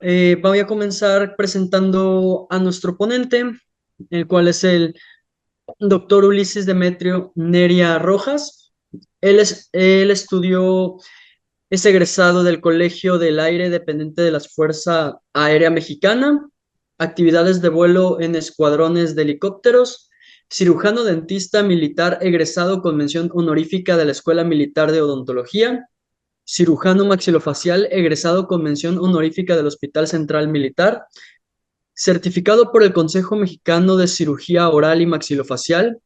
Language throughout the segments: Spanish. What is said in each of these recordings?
Voy a comenzar presentando a nuestro ponente, el cual es el doctor Ulises Demetrio Neria Rojas. Él estudió, es egresado del Colegio del Aire dependiente de la Fuerza Aérea Mexicana, actividades de vuelo en escuadrones de helicópteros, cirujano dentista militar egresado con mención honorífica de la Escuela Militar de Odontología, cirujano maxilofacial egresado con mención honorífica del Hospital Central Militar, certificado por el Consejo Mexicano de Cirugía Oral y Maxilofacial,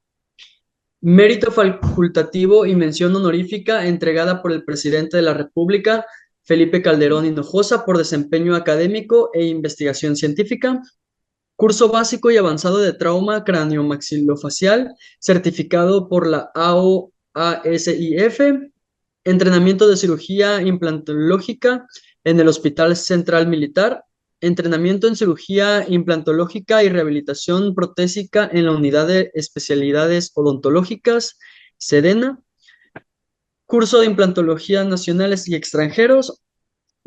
mérito facultativo y mención honorífica entregada por el presidente de la República, Felipe Calderón Hinojosa, por desempeño académico e investigación científica, curso básico y avanzado de trauma craniomaxilofacial, certificado por la AOASIF, entrenamiento de cirugía implantológica en el Hospital Central Militar, entrenamiento en cirugía implantológica y rehabilitación protésica en la Unidad de Especialidades Odontológicas, Sedena, curso de implantología nacionales y extranjeros,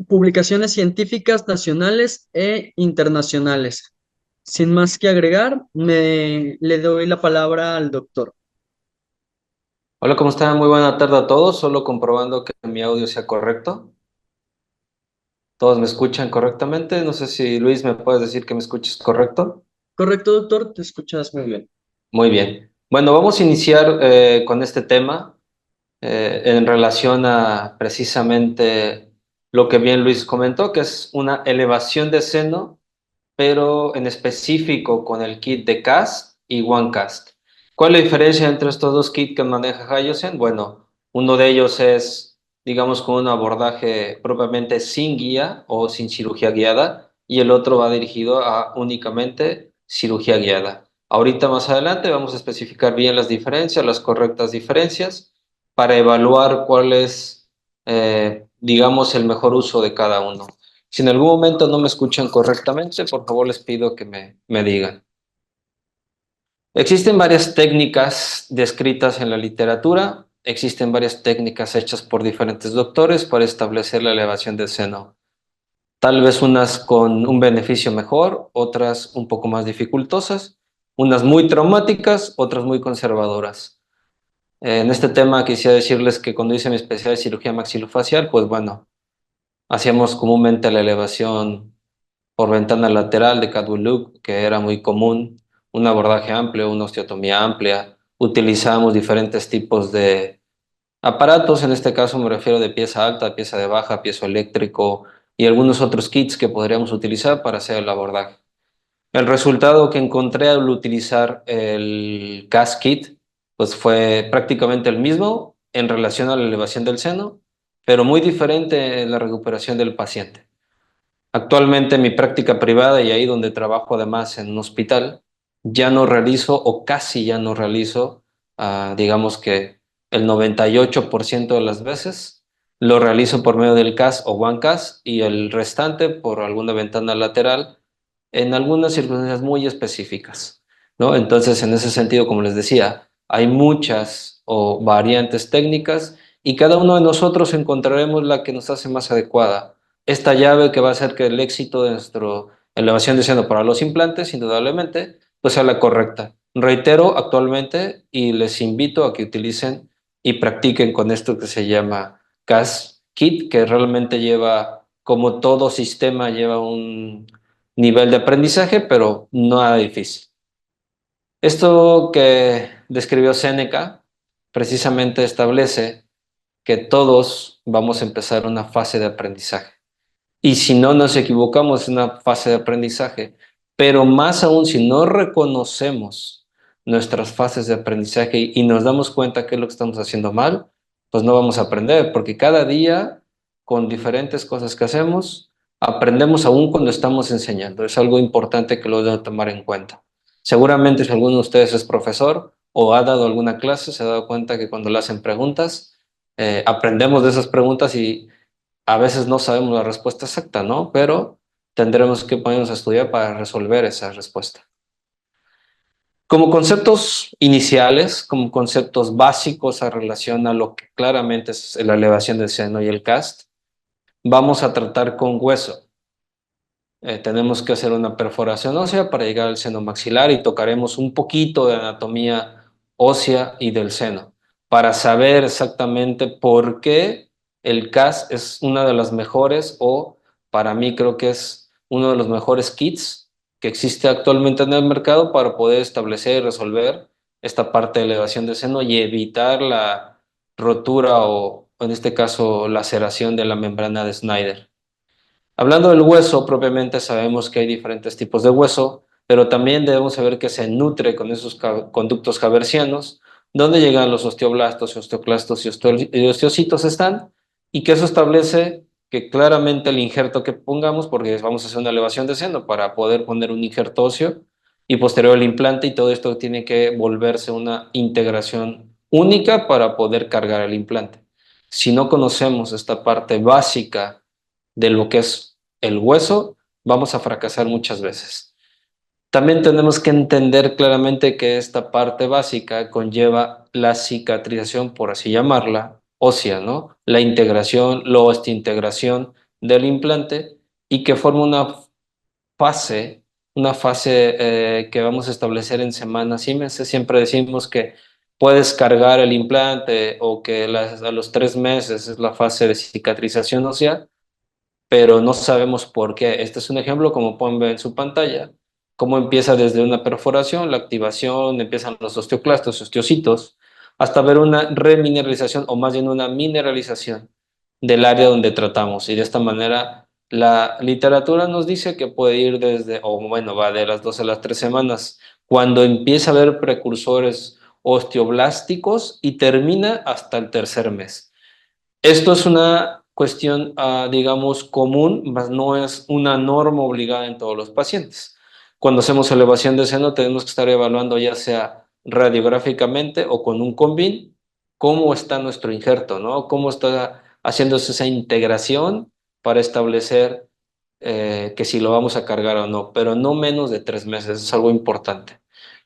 publicaciones científicas nacionales e internacionales. Sin más que agregar, le doy la palabra al doctor. Hola, ¿cómo están? Muy buena tarde a todos. Solo comprobando que mi audio sea correcto. ¿Todos me escuchan correctamente? No sé si Luis me puedes decir que me escuches correcto. Correcto, doctor, te escuchas muy bien. Muy bien. Bueno, vamos a iniciar con este tema en relación a precisamente lo que bien Luis comentó, que es una elevación de seno, pero en específico con el kit de CAST y OneCast. ¿Cuál es la diferencia entre estos dos kits que maneja Hyosen? Bueno, uno de ellos es, digamos, con un abordaje propiamente sin guía o sin cirugía guiada, y el otro va dirigido a únicamente cirugía guiada. Ahorita más adelante vamos a especificar bien las diferencias, las correctas diferencias, para evaluar cuál es, digamos, el mejor uso de cada uno. Si en algún momento no me escuchan correctamente, por favor les pido que me digan. Existen varias técnicas descritas en la literatura, existen varias técnicas hechas por diferentes doctores para establecer la elevación del seno. Tal vez unas con un beneficio mejor, otras un poco más dificultosas, unas muy traumáticas, otras muy conservadoras. En este tema quisiera decirles que cuando hice mi especial de cirugía maxilofacial, pues bueno, hacíamos comúnmente la elevación por ventana lateral de Catwell Loop, que era muy común, un abordaje amplio, una osteotomía amplia. Utilizamos diferentes tipos de aparatos, en este caso me refiero de pieza alta, pieza de baja, piezo eléctrico y algunos otros kits que podríamos utilizar para hacer el abordaje. El resultado que encontré al utilizar el CAS kit, pues fue prácticamente el mismo en relación a la elevación del seno, pero muy diferente en la recuperación del paciente. Actualmente en mi práctica privada y ahí donde trabajo además en un hospital, ya no realizo o casi ya no realizo, digamos que el 98% de las veces lo realizo por medio del CAS o OneCAS y el restante por alguna ventana lateral en algunas circunstancias muy específicas, ¿no? Entonces, en ese sentido, como les decía, hay muchas o variantes técnicas y cada uno de nosotros encontraremos la que nos hace más adecuada. Esta llave que va a hacer que el éxito de nuestra elevación de seno para los implantes, indudablemente, pues sea la correcta. Reitero actualmente y les invito a que utilicen y practiquen con esto que se llama CAS Kit, que realmente lleva, como todo sistema, lleva un nivel de aprendizaje, pero nada difícil. Esto que describió Séneca precisamente establece que todos vamos a empezar una fase de aprendizaje. Y si no nos equivocamos, es una fase de aprendizaje. Pero más aún, si no reconocemos nuestras fases de aprendizaje y nos damos cuenta que es lo que estamos haciendo mal, pues no vamos a aprender, porque cada día, con diferentes cosas que hacemos, aprendemos aún cuando estamos enseñando. Es algo importante que lo deben tomar en cuenta. Seguramente si alguno de ustedes es profesor o ha dado alguna clase, se ha dado cuenta que cuando le hacen preguntas, aprendemos de esas preguntas y a veces no sabemos la respuesta exacta, ¿no? Pero tendremos que ponernos a estudiar para resolver esa respuesta. Como conceptos iniciales, como conceptos básicos a relación a lo que claramente es la elevación del seno y el cast, vamos a tratar con hueso. tenemos que hacer una perforación ósea para llegar al seno maxilar y tocaremos un poquito de anatomía ósea y del seno para saber exactamente por qué el CAS es una de las mejores o para mí creo que es uno de los mejores kits que existe actualmente en el mercado para poder establecer y resolver esta parte de elevación de seno y evitar la rotura o en este caso laceración de la membrana de Snyder. Hablando del hueso, propiamente sabemos que hay diferentes tipos de hueso, pero también debemos saber que se nutre con esos conductos caversianos, donde llegan los osteoblastos, osteoclastos y osteocitos están, y que eso establece que claramente el injerto que pongamos, porque vamos a hacer una elevación de seno para poder poner un injerto óseo y posterior el implante, y todo esto tiene que volverse una integración única para poder cargar el implante. Si no conocemos esta parte básica de lo que es el hueso, vamos a fracasar muchas veces. También tenemos que entender claramente que esta parte básica conlleva la cicatrización, por así llamarla, ósea, ¿no? La integración, la osteointegración del implante y que forma una fase que vamos a establecer en semanas y meses. Siempre decimos que puedes cargar el implante o que a los 3 meses es la fase de cicatrización ósea, pero no sabemos por qué. Este es un ejemplo, como pueden ver en su pantalla, cómo empieza desde una perforación, la activación, empiezan los osteoclastos, osteocitos, hasta ver una remineralización o más bien una mineralización del área donde tratamos. Y de esta manera, la literatura nos dice que puede ir desde, o bueno, va de las 2 a las 3 semanas, cuando empieza a haber precursores osteoblásticos y termina hasta el tercer mes. Esto es una cuestión, digamos, común, mas no es una norma obligada en todos los pacientes. Cuando hacemos elevación de seno, tenemos que estar evaluando ya sea radiográficamente o con un combin, cómo está nuestro injerto, ¿no? Cómo está haciéndose esa integración para establecer que si lo vamos a cargar o no, pero no menos de 3 meses, es algo importante.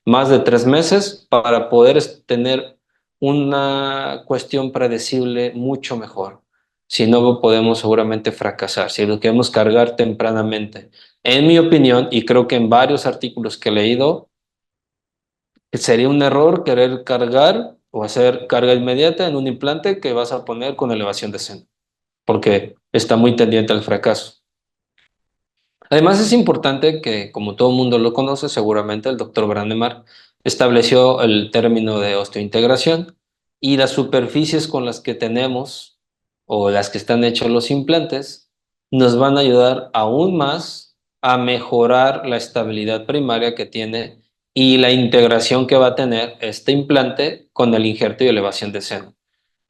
Más de 3 meses para poder tener una cuestión predecible mucho mejor. Si no, podemos seguramente fracasar, si lo queremos cargar tempranamente. En mi opinión, y creo que en varios artículos que he leído, sería un error querer cargar o hacer carga inmediata en un implante que vas a poner con elevación de seno, porque está muy tendiente al fracaso. Además, es importante que, como todo el mundo lo conoce, seguramente el doctor Brandemar estableció el término de osteointegración y las superficies con las que tenemos o las que están hechos los implantes nos van a ayudar aún más a mejorar la estabilidad primaria que tiene y la integración que va a tener este implante con el injerto y elevación de seno.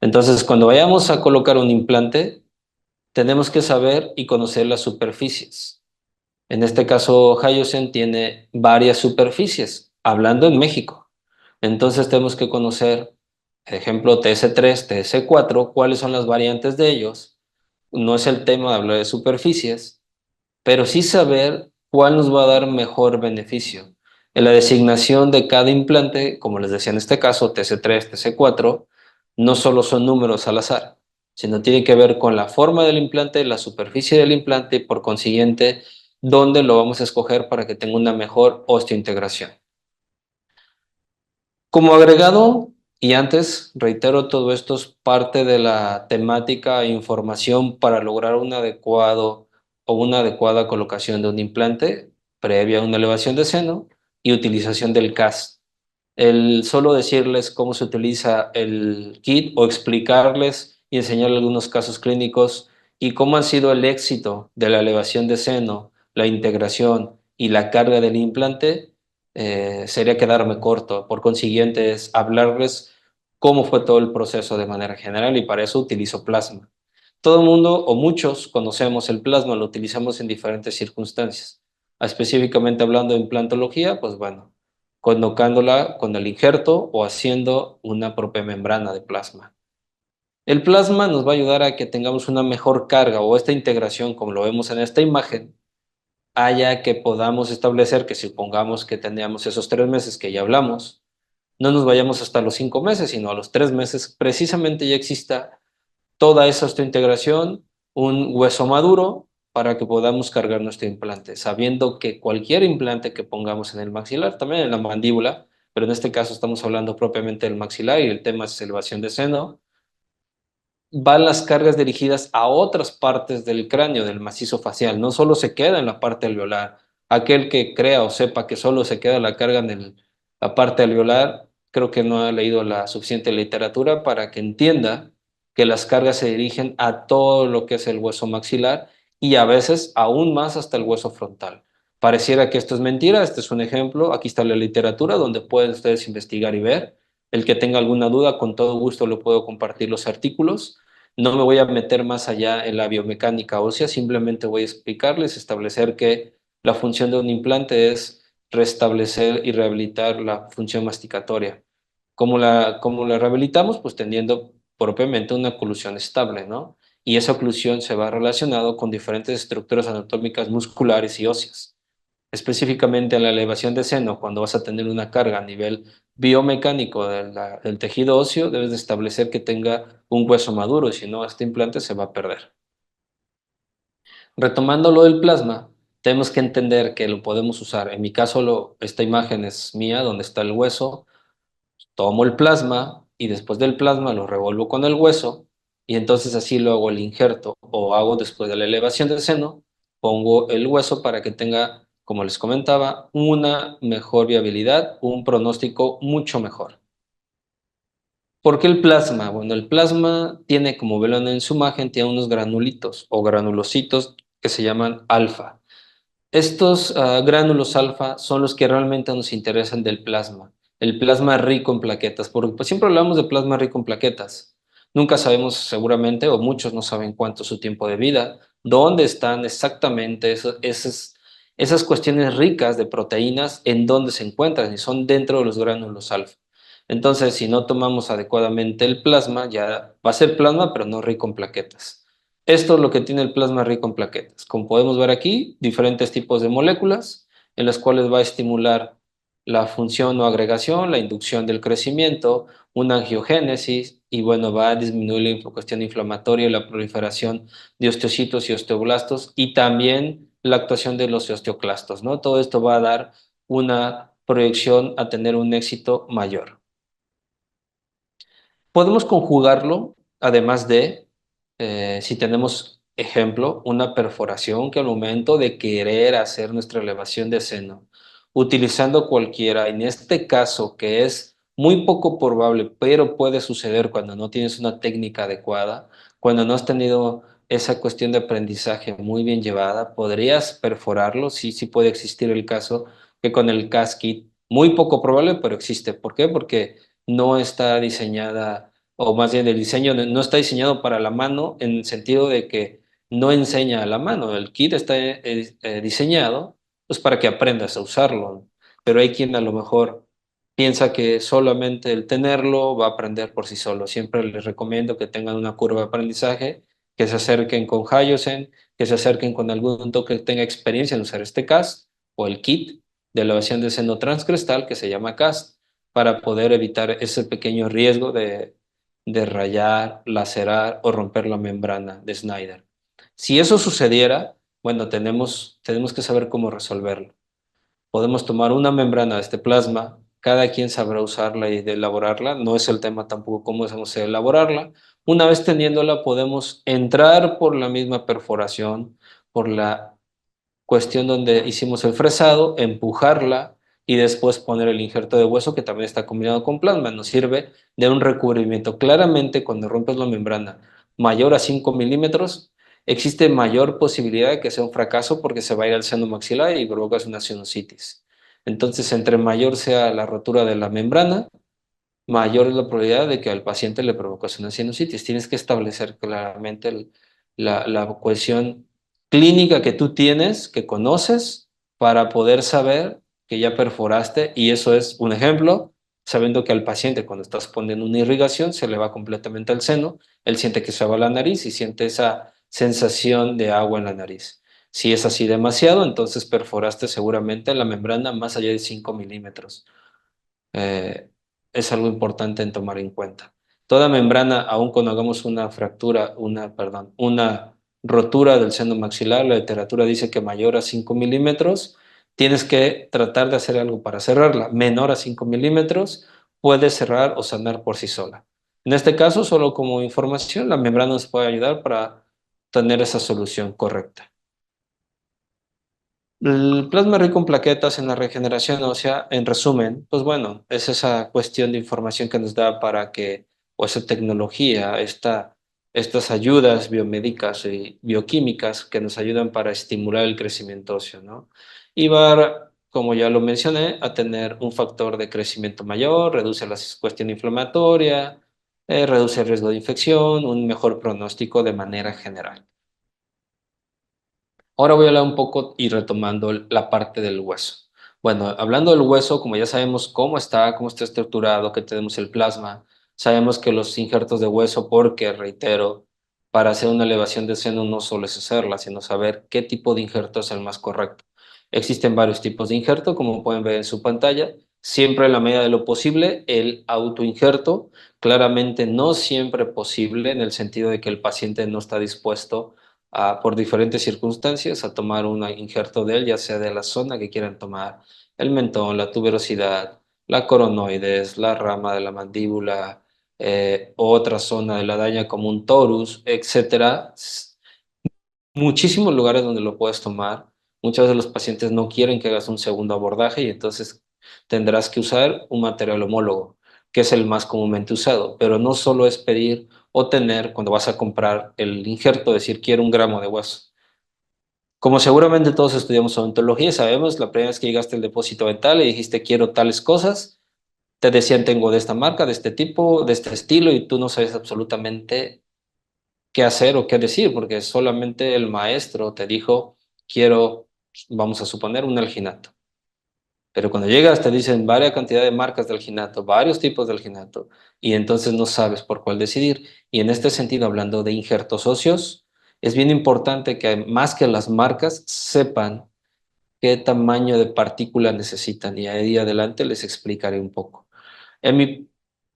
Entonces, cuando vayamos a colocar un implante, tenemos que saber y conocer las superficies. En este caso, Hyosen tiene varias superficies, hablando en México. Entonces tenemos que conocer, ejemplo, TS3, TS4, cuáles son las variantes de ellos. No es el tema de hablar de superficies, pero sí saber cuál nos va a dar mejor beneficio. En la designación de cada implante, como les decía en este caso, TC3, TC4, no solo son números al azar, sino tiene que ver con la forma del implante, la superficie del implante y por consiguiente, dónde lo vamos a escoger para que tenga una mejor osteointegración. Como agregado, y antes, reitero, todo esto es parte de la temática e información para lograr un adecuado o una adecuada colocación de un implante previa a una elevación de seno y utilización del CAS. El solo decirles cómo se utiliza el kit o explicarles y enseñarles algunos casos clínicos y cómo ha sido el éxito de la elevación de seno, la integración y la carga del implante, sería quedarme corto. Por consiguiente, es hablarles cómo fue todo el proceso de manera general y para eso utilizo plasma. Todo el mundo o muchos conocemos el plasma, lo utilizamos en diferentes circunstancias. Específicamente hablando de implantología, pues bueno, colocándola con el injerto o haciendo una propia membrana de plasma. El plasma nos va a ayudar a que tengamos una mejor carga o esta integración, como lo vemos en esta imagen, haya que podamos establecer que supongamos que teníamos esos 3 meses que ya hablamos, no nos vayamos hasta los 5 meses, sino a los 3 meses, precisamente ya exista toda esa osteointegración, un hueso maduro para que podamos cargar nuestro implante, sabiendo que cualquier implante que pongamos en el maxilar, también en la mandíbula, pero en este caso estamos hablando propiamente del maxilar y el tema es elevación de seno, van las cargas dirigidas a otras partes del cráneo, del macizo facial, no solo se queda en la parte alveolar. Aquel que crea o sepa que solo se queda la carga en la parte alveolar, creo que no ha leído la suficiente literatura para que entienda que las cargas se dirigen a todo lo que es el hueso maxilar y a veces aún más hasta el hueso frontal. Pareciera que esto es mentira, este es un ejemplo, aquí está la literatura donde pueden ustedes investigar y ver. El que tenga alguna duda, con todo gusto lo puedo compartir los artículos. No me voy a meter más allá en la biomecánica ósea, simplemente voy a explicarles, establecer que la función de un implante es restablecer y rehabilitar la función masticatoria. ¿Cómo la rehabilitamos? Pues teniendo propiamente una oclusión estable, ¿no? Y esa oclusión se va relacionado con diferentes estructuras anatómicas musculares y óseas. Específicamente en la elevación de seno, cuando vas a tener una carga a nivel biomecánico del tejido óseo, debes de establecer que tenga un hueso maduro, y si no, este implante se va a perder. Retomando lo del plasma, tenemos que entender que lo podemos usar. En mi caso, esta imagen es mía, donde está el hueso. Tomo el plasma y después del plasma lo revuelvo con el hueso y entonces así lo hago el injerto o hago después de la elevación del seno, pongo el hueso para que tenga, como les comentaba, una mejor viabilidad, un pronóstico mucho mejor. ¿Por qué el plasma? Bueno, el plasma tiene, como ven en su imagen, tiene unos granulitos o granulocitos que se llaman alfa. Estos gránulos alfa son los que realmente nos interesan del plasma, el plasma rico en plaquetas, porque pues, siempre hablamos de plasma rico en plaquetas. Nunca sabemos seguramente, o muchos no saben cuánto es su tiempo de vida, dónde están exactamente esas cuestiones ricas de proteínas, en dónde se encuentran y son dentro de los gránulos alfa. Entonces, si no tomamos adecuadamente el plasma, ya va a ser plasma, pero no rico en plaquetas. Esto es lo que tiene el plasma rico en plaquetas. Como podemos ver aquí, diferentes tipos de moléculas en las cuales va a estimular la función o agregación, la inducción del crecimiento, una angiogénesis y bueno, va a disminuir la cuestión inflamatoria y la proliferación de osteocitos y osteoblastos y también la actuación de los osteoclastos, ¿no? Todo esto va a dar una proyección a tener un éxito mayor. Podemos conjugarlo, además de, si tenemos ejemplo, una perforación que al momento de querer hacer nuestra elevación de seno, utilizando cualquiera, en este caso que es muy poco probable, pero puede suceder cuando no tienes una técnica adecuada, cuando no has tenido esa cuestión de aprendizaje muy bien llevada, podrías perforarlo, sí, sí puede existir el caso que con el CAS-Kit, muy poco probable, pero existe. ¿Por qué? Porque no está diseñada, o más bien el diseño no está diseñado para la mano en el sentido de que no enseña a la mano. El kit está diseñado pues para que aprendas a usarlo, pero hay quien a lo mejor piensa que solamente el tenerlo va a aprender por sí solo. Siempre les recomiendo que tengan una curva de aprendizaje, que se acerquen con Hyosen, que se acerquen con algún doctor que tenga experiencia en usar este CAS o el kit de elevación de seno transcrestal que se llama CAS para poder evitar ese pequeño riesgo de rayar, lacerar o romper la membrana de Snyder. Si eso sucediera, bueno, tenemos que saber cómo resolverlo. Podemos tomar una membrana de este plasma, cada quien sabrá usarla y de elaborarla, no es el tema tampoco cómo hacemos elaborarla. Una vez teniéndola, podemos entrar por la misma perforación, por la cuestión donde hicimos el fresado, empujarla y después poner el injerto de hueso que también está combinado con plasma. Nos sirve de un recubrimiento. Claramente, cuando rompes la membrana mayor a 5 milímetros, existe mayor posibilidad de que sea un fracaso porque se va a ir al seno maxilar y provocas una sinusitis. Entonces, entre mayor sea la rotura de la membrana, mayor es la probabilidad de que al paciente le provoques una sinusitis. Tienes que establecer claramente la cuestión clínica que tú tienes, que conoces, para poder saber que ya perforaste, y eso es un ejemplo, sabiendo que al paciente cuando estás poniendo una irrigación se le va completamente al seno, él siente que se va a la nariz y siente esa sensación de agua en la nariz. Si es así demasiado, entonces perforaste seguramente la membrana más allá de 5 milímetros. Eh, es algo importante en tomar en cuenta. Toda membrana, aun cuando hagamos una fractura, perdón, una rotura del seno maxilar, la literatura dice que mayor a 5 milímetros, tienes que tratar de hacer algo para cerrarla. Menor a 5 milímetros, puede cerrar o sanar por sí sola. En este caso, solo como información, la membrana nos puede ayudar para tener esa solución correcta. El plasma rico en plaquetas en la regeneración ósea, en resumen, pues bueno, es esa cuestión de información que nos da para que, o esa tecnología, estas ayudas biomédicas y bioquímicas que nos ayudan para estimular el crecimiento óseo, ¿no? Y va, como ya lo mencioné, a tener un factor de crecimiento mayor, reduce la cuestión inflamatoria, reduce el riesgo de infección, un mejor pronóstico de manera general. Ahora voy a hablar un poco y retomando la parte del hueso. Bueno, hablando del hueso, como ya sabemos cómo está estructurado, que tenemos el plasma, sabemos que los injertos de hueso, porque reitero, para hacer una elevación de seno no solo es hacerla, sino saber qué tipo de injerto es el más correcto. Existen varios tipos de injerto, como pueden ver en su pantalla, siempre en la medida de lo posible, el autoinjerto, claramente no siempre posible en el sentido de que el paciente no está dispuesto por diferentes circunstancias a tomar un injerto de él, ya sea de la zona que quieran tomar, el mentón, la tuberosidad, la coronoides, la rama de la mandíbula, otra zona de la daña como un torus, etcétera. Muchísimos lugares donde lo puedes tomar. Muchas veces los pacientes no quieren que hagas un segundo abordaje y entonces tendrás que usar un material homólogo, que es el más comúnmente usado. Pero no solo es pedir o tener cuando vas a comprar el injerto, decir quiero 1 gramo de hueso. Como seguramente todos estudiamos odontología, sabemos, la primera vez que llegaste al depósito dental y dijiste quiero tales cosas, te decían tengo de esta marca, de este tipo, de este estilo y tú no sabes absolutamente qué hacer o qué decir, porque solamente el maestro te dijo, quiero, vamos a suponer, un alginato. Pero cuando llegas te dicen varias cantidad de marcas de alginato, varios tipos de alginato, y entonces no sabes por cuál decidir. Y en este sentido, hablando de injertos óseos, es bien importante que más que las marcas sepan qué tamaño de partícula necesitan y ahí adelante les explicaré un poco. En mi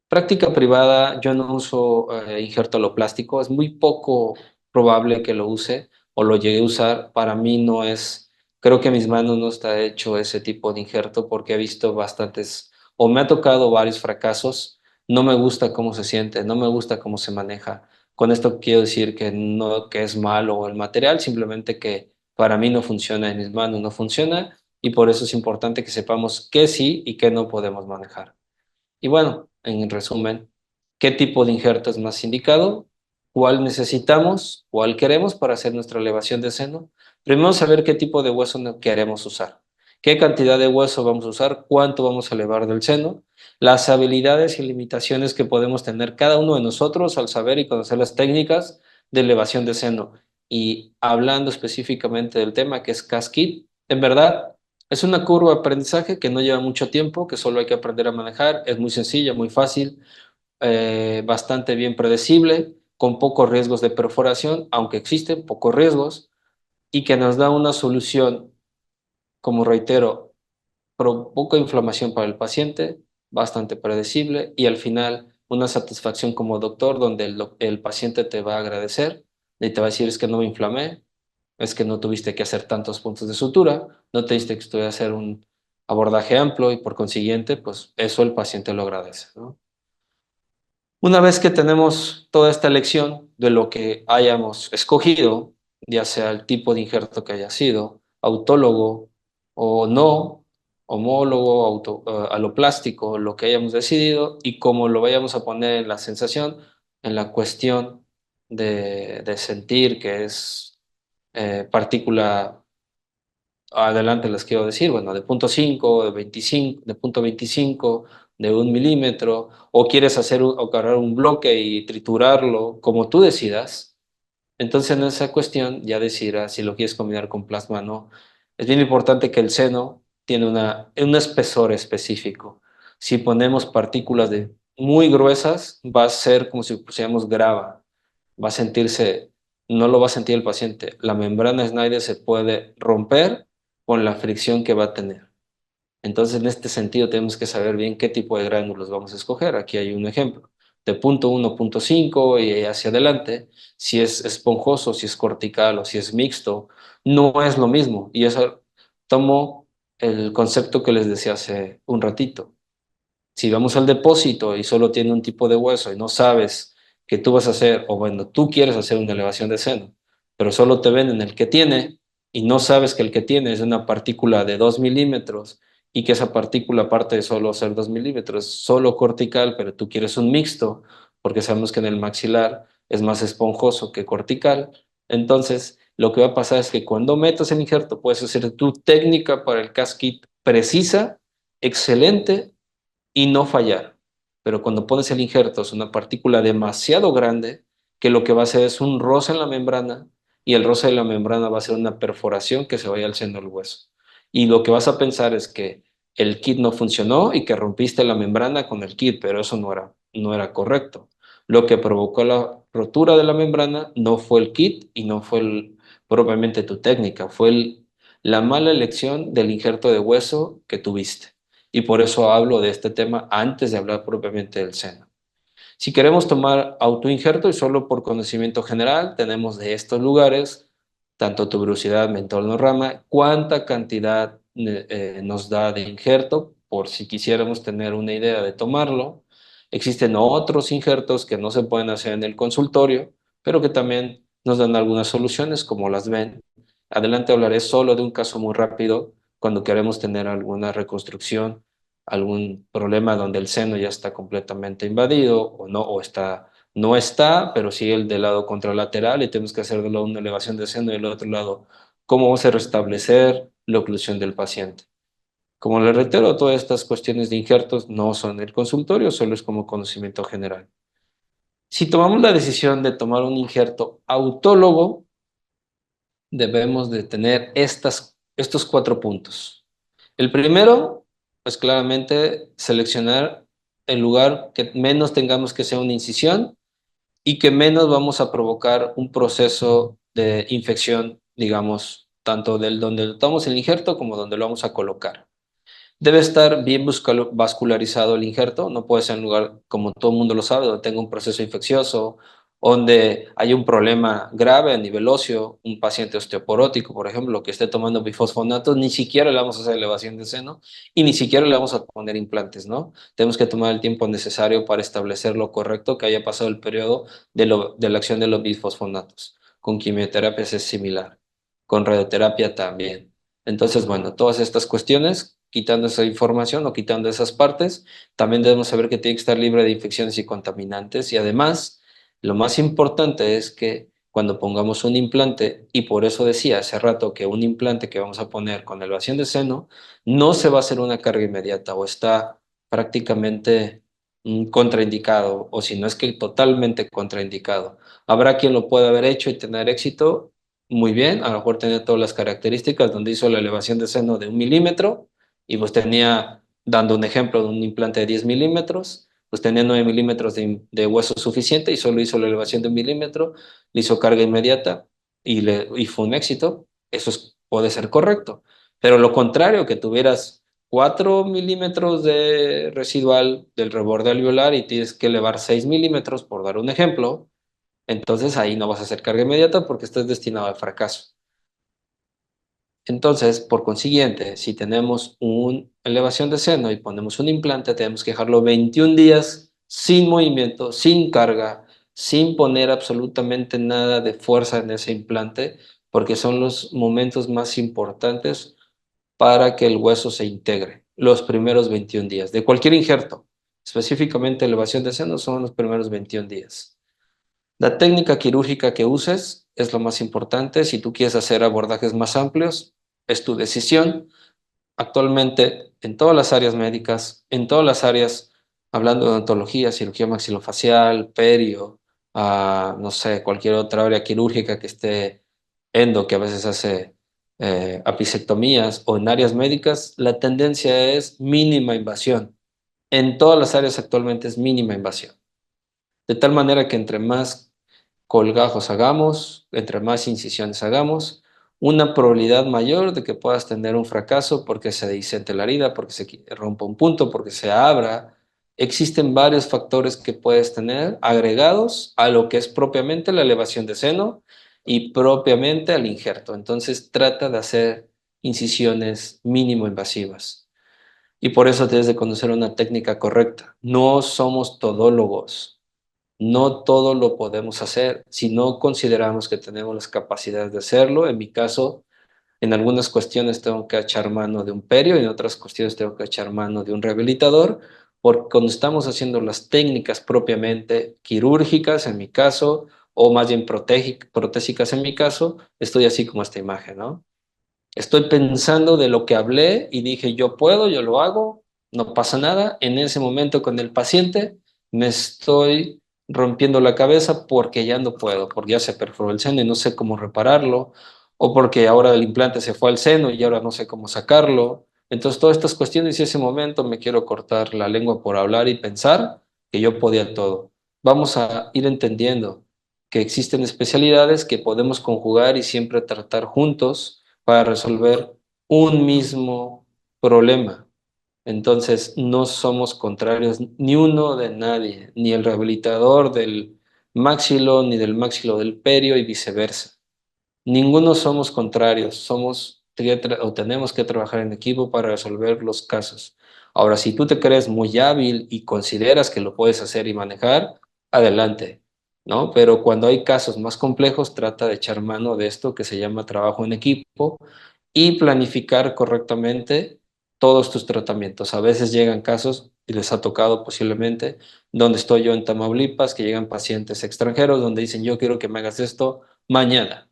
práctica privada yo no uso injerto aloplástico, es muy poco probable que lo use o lo llegue a usar. Para mí no es, creo que mis manos no está hecho ese tipo de injerto porque he visto bastantes, o me ha tocado varios fracasos, no me gusta cómo se siente, no me gusta cómo se maneja. Con esto quiero decir que no que es malo el material, simplemente que para mí no funciona en mis manos, no funciona y por eso es importante que sepamos qué sí y qué no podemos manejar. Y bueno, en resumen, ¿qué tipo de injerto es más indicado? ¿Cuál necesitamos? ¿Cuál queremos para hacer nuestra elevación de seno? Primero saber qué tipo de hueso queremos usar. ¿Qué cantidad de hueso vamos a usar? ¿Cuánto vamos a elevar del seno? Las habilidades y limitaciones que podemos tener cada uno de nosotros al saber y conocer las técnicas de elevación de seno. Y hablando específicamente del tema que es CASKIT, en verdad es una curva de aprendizaje que no lleva mucho tiempo, que solo hay que aprender a manejar. Es muy sencilla, muy fácil, bastante bien predecible, con pocos riesgos de perforación, aunque existen pocos riesgos, y que nos da una solución, como reitero, poca inflamación para el paciente, bastante predecible, y al final una satisfacción como doctor donde el paciente te va a agradecer y te va a decir es que no me inflamé, es que no tuviste que hacer tantos puntos de sutura, no te diste que estudiar hacer un abordaje amplio y por consiguiente, pues eso el paciente lo agradece, ¿no? Una vez que tenemos toda esta elección de lo que hayamos escogido, ya sea el tipo de injerto que haya sido, autólogo o no, homólogo, aloplástico, lo que hayamos decidido y cómo lo vayamos a poner en la sensación, en la cuestión de sentir que es partícula. Adelante les quiero decir, bueno, de 0,5, de 25, de 0,25, de 1 milímetro, o quieres hacer o agarrar un bloque y triturarlo, como tú decidas. Entonces en esa cuestión ya decidirás si lo quieres combinar con plasma o no. Es bien importante que el seno tiene un espesor específico. Si ponemos partículas de muy gruesas, va a ser como si pusiéramos grava. Va a sentirse, no lo va a sentir el paciente. La membrana Snyder se puede romper con la fricción que va a tener. Entonces, en este sentido, tenemos que saber bien qué tipo de gránulos vamos a escoger. Aquí hay un ejemplo. de punto 1, punto 5 y hacia adelante, si es esponjoso, si es cortical o si es mixto, no es lo mismo. Y eso tomo el concepto que les decía hace un ratito. Si vamos al depósito y solo tiene un tipo de hueso y no sabes que tú vas a hacer, o bueno, tú quieres hacer una elevación de seno, pero solo te venden el que tiene y no sabes que el que tiene es una partícula de 2 milímetros y que esa partícula, aparte de solo ser 2 milímetros, es solo cortical, pero tú quieres un mixto, porque sabemos que en el maxilar es más esponjoso que cortical. Entonces, lo que va a pasar es que cuando metas el injerto, puedes hacer tu técnica para el casquit precisa, excelente y no fallar. Pero cuando pones el injerto es una partícula demasiado grande que lo que va a hacer es un roce en la membrana y el roce de la membrana va a ser una perforación que se vaya al seno del hueso. Y lo que vas a pensar es que el kit no funcionó y que rompiste la membrana con el kit, pero eso no era correcto. Lo que provocó la rotura de la membrana no fue el kit y no fue propiamente tu técnica, fue la mala elección del injerto de hueso que tuviste. Y por eso hablo de este tema antes de hablar propiamente del seno. Si queremos tomar autoinjerto y solo por conocimiento general, tenemos de estos lugares, tanto tuberosidad, mentol, no rama, cuánta cantidad nos da de injerto, por si quisiéramos tener una idea de tomarlo. Existen otros injertos que no se pueden hacer en el consultorio, pero que también nos dan algunas soluciones, como las ven. Adelante hablaré solo de un caso muy rápido cuando queremos tener alguna reconstrucción, algún problema donde el seno ya está completamente invadido o no, no está, pero sí el del lado contralateral y tenemos que hacerlo una elevación de seno y el otro lado, cómo vamos a restablecer la oclusión del paciente. Como le reitero, todas estas cuestiones de injertos no son el consultorio, solo es como conocimiento general. Si tomamos la decisión de tomar un injerto autólogo, debemos de tener estos 4 puntos. El primero, pues claramente seleccionar el lugar que menos tengamos que sea una incisión y que menos vamos a provocar un proceso de infección, digamos, tanto del donde tomamos el injerto como donde lo vamos a colocar. Debe estar bien vascularizado el injerto, no puede ser un lugar, como todo el mundo lo sabe, donde tenga un proceso infeccioso, donde hay un problema grave a nivel óseo, un paciente osteoporótico, por ejemplo, que esté tomando bifosfonatos, ni siquiera le vamos a hacer elevación de seno y ni siquiera le vamos a poner implantes, ¿no? Tenemos que tomar el tiempo necesario para establecer lo correcto, que haya pasado el periodo de la acción de los bifosfonatos. Con quimioterapia es similar, con radioterapia también. Entonces, bueno, todas estas cuestiones, quitando esa información o quitando esas partes, también debemos saber que tiene que estar libre de infecciones y contaminantes. Y además, lo más importante es que cuando pongamos un implante, y por eso decía hace rato que un implante que vamos a poner con elevación de seno, no se va a hacer una carga inmediata o está prácticamente contraindicado, o si no es que totalmente contraindicado. Habrá quien lo pueda haber hecho y tener éxito muy bien, a lo mejor tenía todas las características, donde hizo la elevación de seno de 1 milímetro y pues tenía, dando un ejemplo de un implante de 10 milímetros, pues tenía 9 milímetros de hueso suficiente y solo hizo la elevación de 1 milímetro, le hizo carga inmediata y fue un éxito. Eso puede ser correcto. Pero lo contrario, que tuvieras 4 milímetros de residual del reborde alveolar y tienes que elevar 6 milímetros, por dar un ejemplo, entonces ahí no vas a hacer carga inmediata porque estás destinado al fracaso. Entonces, por consiguiente, si tenemos una elevación de seno y ponemos un implante, tenemos que dejarlo 21 días sin movimiento, sin carga, sin poner absolutamente nada de fuerza en ese implante, porque son los momentos más importantes para que el hueso se integre, los primeros 21 días, de cualquier injerto. Específicamente elevación de seno son los primeros 21 días. La técnica quirúrgica que uses es lo más importante. Si tú quieres hacer abordajes más amplios, es tu decisión. Actualmente, en todas las áreas médicas, en todas las áreas, hablando de odontología, cirugía maxilofacial, perio, no sé, cualquier otra área quirúrgica que esté endo, que a veces hace apicectomías, o en áreas médicas, la tendencia es mínima invasión. En todas las áreas actualmente es mínima invasión. De tal manera que entre más colgajos hagamos, entre más incisiones hagamos, una probabilidad mayor de que puedas tener un fracaso porque se disente la herida, porque se rompa un punto, porque se abra. Existen varios factores que puedes tener agregados a lo que es propiamente la elevación de seno y propiamente al injerto. Entonces trata de hacer incisiones mínimo invasivas. Y por eso debes de conocer una técnica correcta. No somos todólogos. No todo lo podemos hacer. Si no consideramos que tenemos las capacidades de hacerlo, en mi caso, en algunas cuestiones tengo que echar mano de un perio, y en otras cuestiones tengo que echar mano de un rehabilitador, porque cuando estamos haciendo las técnicas propiamente quirúrgicas, en mi caso, o más bien protésicas en mi caso, estoy así como esta imagen, ¿no? Estoy pensando de lo que hablé y dije, yo puedo, yo lo hago, no pasa nada. En ese momento con el paciente me estoy rompiendo la cabeza porque ya no puedo, porque ya se perforó el seno y no sé cómo repararlo, o porque ahora el implante se fue al seno y ahora no sé cómo sacarlo. Entonces, todas estas cuestiones y ese momento me quiero cortar la lengua por hablar y pensar que yo podía todo. Vamos a ir entendiendo que existen especialidades que podemos conjugar y siempre tratar juntos para resolver un mismo problema. Entonces, no somos contrarios ni uno de nadie, ni el rehabilitador del máxilo, ni del máxilo del perio y viceversa. Ninguno somos contrarios, o tenemos que trabajar en equipo para resolver los casos. Ahora, si tú te crees muy hábil y consideras que lo puedes hacer y manejar, adelante, ¿no? Pero cuando hay casos más complejos, trata de echar mano de esto que se llama trabajo en equipo y planificar correctamente todos tus tratamientos. A veces llegan casos, y les ha tocado posiblemente, donde estoy yo en Tamaulipas, que llegan pacientes extranjeros donde dicen, yo quiero que me hagas esto mañana.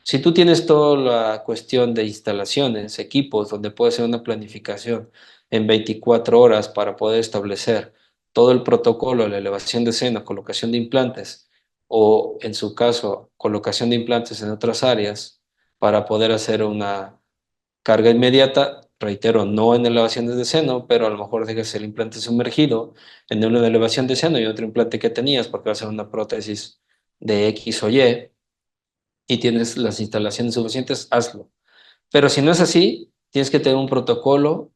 Si tú tienes toda la cuestión de instalaciones, equipos, donde puede ser una planificación en 24 horas para poder establecer todo el protocolo, la elevación de seno, colocación de implantes, o en su caso, colocación de implantes en otras áreas, para poder hacer una carga inmediata, reitero, no en elevaciones de seno, pero a lo mejor dejas el implante sumergido en una elevación de seno y otro implante que tenías, porque va a ser una prótesis de X o Y y tienes las instalaciones suficientes, hazlo. Pero si no es así, tienes que tener un protocolo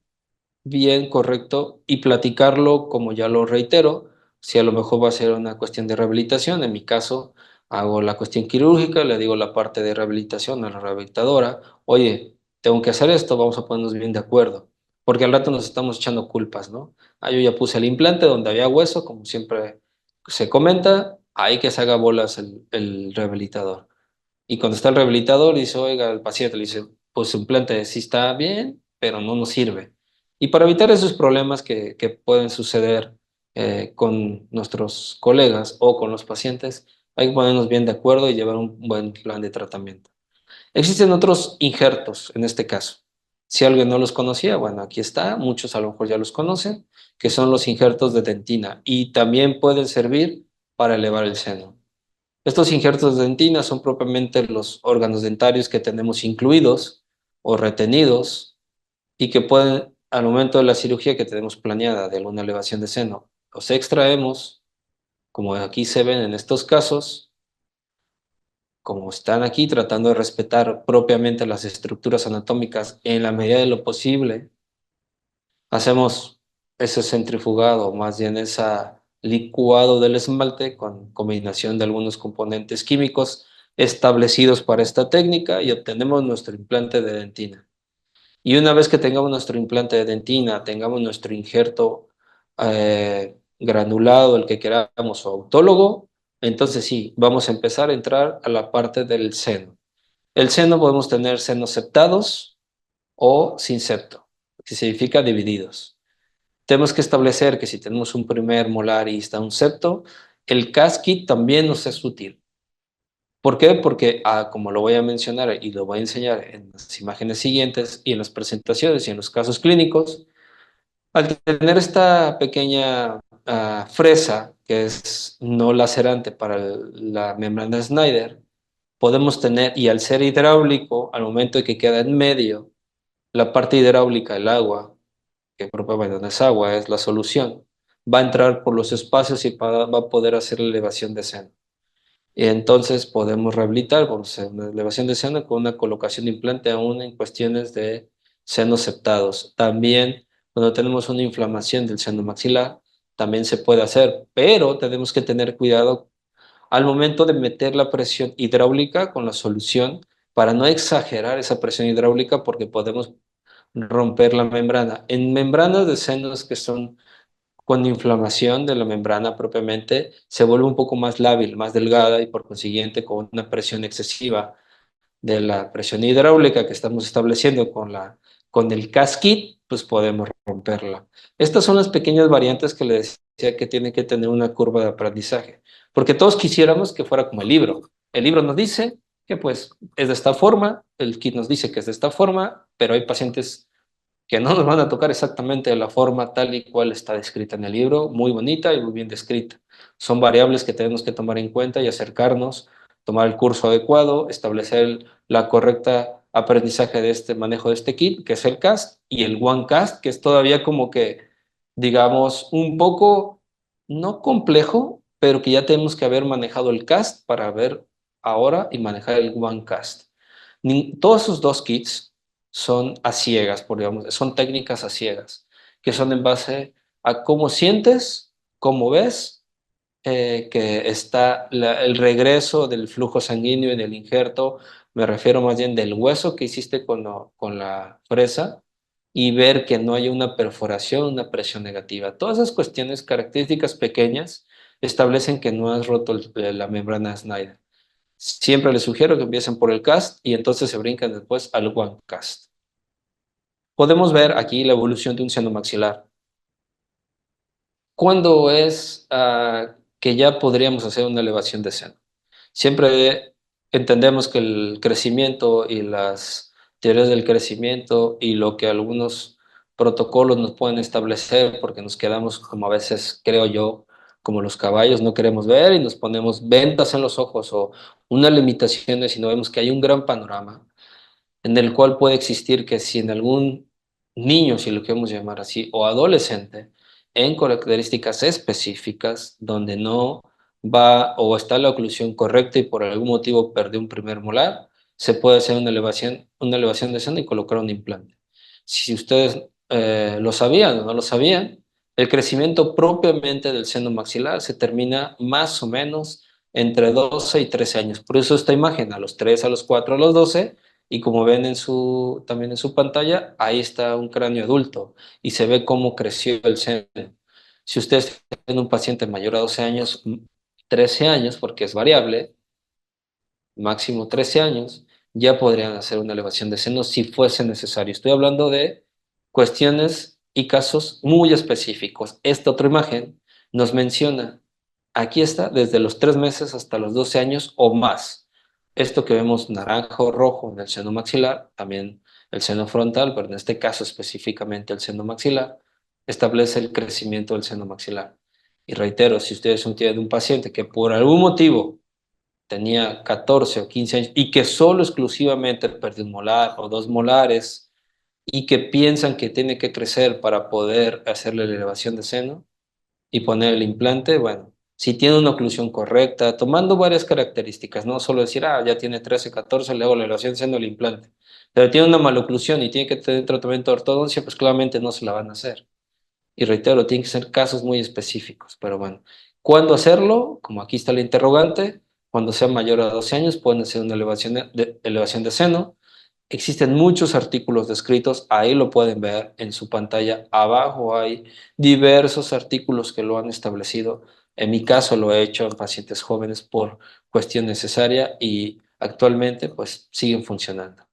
bien correcto y platicarlo, como ya lo reitero, si a lo mejor va a ser una cuestión de rehabilitación, en mi caso hago la cuestión quirúrgica, le digo la parte de rehabilitación a la rehabilitadora, oye, tengo que hacer esto, vamos a ponernos bien de acuerdo, porque al rato nos estamos echando culpas, ¿no? Ah, yo ya puse el implante donde había hueso, como siempre se comenta, ahí que se haga bolas el rehabilitador. Y cuando está el rehabilitador, dice, oiga, el paciente le dice, pues su implante sí está bien, pero no nos sirve. Y para evitar esos problemas que pueden suceder con nuestros colegas o con los pacientes, hay que ponernos bien de acuerdo y llevar un buen plan de tratamiento. Existen otros injertos en este caso. Si alguien no los conocía, bueno, aquí está, muchos a lo mejor ya los conocen, que son los injertos de dentina y también pueden servir para elevar el seno. Estos injertos de dentina son propiamente los órganos dentarios que tenemos incluidos o retenidos y que pueden, al momento de la cirugía que tenemos planeada de alguna elevación de seno, los extraemos, como aquí se ven en estos casos, como están aquí tratando de respetar propiamente las estructuras anatómicas en la medida de lo posible. Hacemos ese centrifugado, más bien ese licuado del esmalte con combinación de algunos componentes químicos establecidos para esta técnica y obtenemos nuestro implante de dentina. Y una vez que tengamos nuestro implante de dentina, tengamos nuestro injerto granulado, el que queramos, o autólogo, entonces sí, vamos a empezar a entrar a la parte del seno. El seno podemos tener senos septados o sin septo, que significa divididos. Tenemos que establecer que si tenemos un primer molar y está un septo, el casquit también nos es útil. ¿Por qué? Porque, como lo voy a mencionar y lo voy a enseñar en las imágenes siguientes y en las presentaciones y en los casos clínicos, al tener esta pequeña fresa que es no lacerante para la membrana Snyder, podemos tener, y al ser hidráulico, al momento de que queda en medio, la parte hidráulica, el agua, que propiamente no es agua, es la solución, va a entrar por los espacios y va a poder hacer la elevación de seno. Y entonces podemos rehabilitar, vamos a hacer una elevación de seno con una colocación de implante aún en cuestiones de senos septados. También cuando tenemos una inflamación del seno maxilar, también se puede hacer, pero tenemos que tener cuidado al momento de meter la presión hidráulica con la solución para no exagerar esa presión hidráulica porque podemos romper la membrana. En membranas de senos que son con inflamación de la membrana propiamente, se vuelve un poco más lábil, más delgada y por consiguiente con una presión excesiva de la presión hidráulica que estamos estableciendo con el casquit, pues podemos romperla. Estas son las pequeñas variantes que le decía que tiene que tener una curva de aprendizaje, porque todos quisiéramos que fuera como el libro. El libro nos dice que pues es de esta forma, el kit nos dice que es de esta forma, pero hay pacientes que no nos van a tocar exactamente de la forma tal y cual está descrita en el libro, muy bonita y muy bien descrita. Son variables que tenemos que tomar en cuenta y acercarnos, tomar el curso adecuado, establecer la correcta aprendizaje de este manejo de este kit, que es el CAST, y el OneCast, que es todavía como que, digamos, un poco, no complejo, pero que ya tenemos que haber manejado el CAST para ver ahora y manejar el OneCast. Todos esos dos kits son a ciegas, por digamos, son técnicas a ciegas, que son en base a cómo sientes, cómo ves, que está el regreso del flujo sanguíneo y del injerto, me refiero más bien del hueso que hiciste con la fresa, y ver que no haya una perforación, una presión negativa. Todas esas cuestiones, características pequeñas, establecen que no has roto la membrana Snyder. Siempre les sugiero que empiecen por el cast y entonces se brincan después al OneCast. Podemos ver aquí la evolución de un seno maxilar. ¿Cuándo es que ya podríamos hacer una elevación de seno? Siempre entendemos que el crecimiento y las teorías del crecimiento y lo que algunos protocolos nos pueden establecer, porque nos quedamos como a veces, creo yo, como los caballos, no queremos ver y nos ponemos vendas en los ojos o unas limitaciones y no vemos que hay un gran panorama en el cual puede existir que si en algún niño, si lo queremos llamar así, o adolescente, en características específicas donde no va o está la oclusión correcta y por algún motivo perdió un primer molar, se puede hacer una elevación de seno y colocar un implante. Si ustedes lo sabían o no lo sabían, el crecimiento propiamente del seno maxilar se termina más o menos entre 12 y 13 años. Por eso esta imagen, a los 3, a los 4, a los 12, y como ven también en su pantalla, ahí está un cráneo adulto y se ve cómo creció el seno. Si ustedes tienen un paciente mayor a 12 años, 13 años, porque es variable, máximo 13 años, ya podrían hacer una elevación de seno si fuese necesario. Estoy hablando de cuestiones y casos muy específicos. Esta otra imagen nos menciona, aquí está, desde los 3 meses hasta los 12 años o más. Esto que vemos naranja o rojo en el seno maxilar, también el seno frontal, pero en este caso específicamente el seno maxilar, establece el crecimiento del seno maxilar. Y reitero, si ustedes tienen un paciente que por algún motivo tenía 14 o 15 años y que solo exclusivamente perdió un molar o dos molares y que piensan que tiene que crecer para poder hacerle la elevación de seno y poner el implante, bueno, si tiene una oclusión correcta, tomando varias características, no solo decir, ya tiene 13, 14, le hago la elevación de seno el implante, pero tiene una maloclusión y tiene que tener tratamiento de ortodoncia, pues claramente no se la van a hacer. Y reitero, tienen que ser casos muy específicos, pero bueno, ¿cuándo hacerlo? Como aquí está la interrogante, cuando sea mayor a 12 años pueden hacer una elevación de seno. Existen muchos artículos descritos, ahí lo pueden ver en su pantalla. Abajo hay diversos artículos que lo han establecido. En mi caso lo he hecho en pacientes jóvenes por cuestión necesaria y actualmente pues siguen funcionando.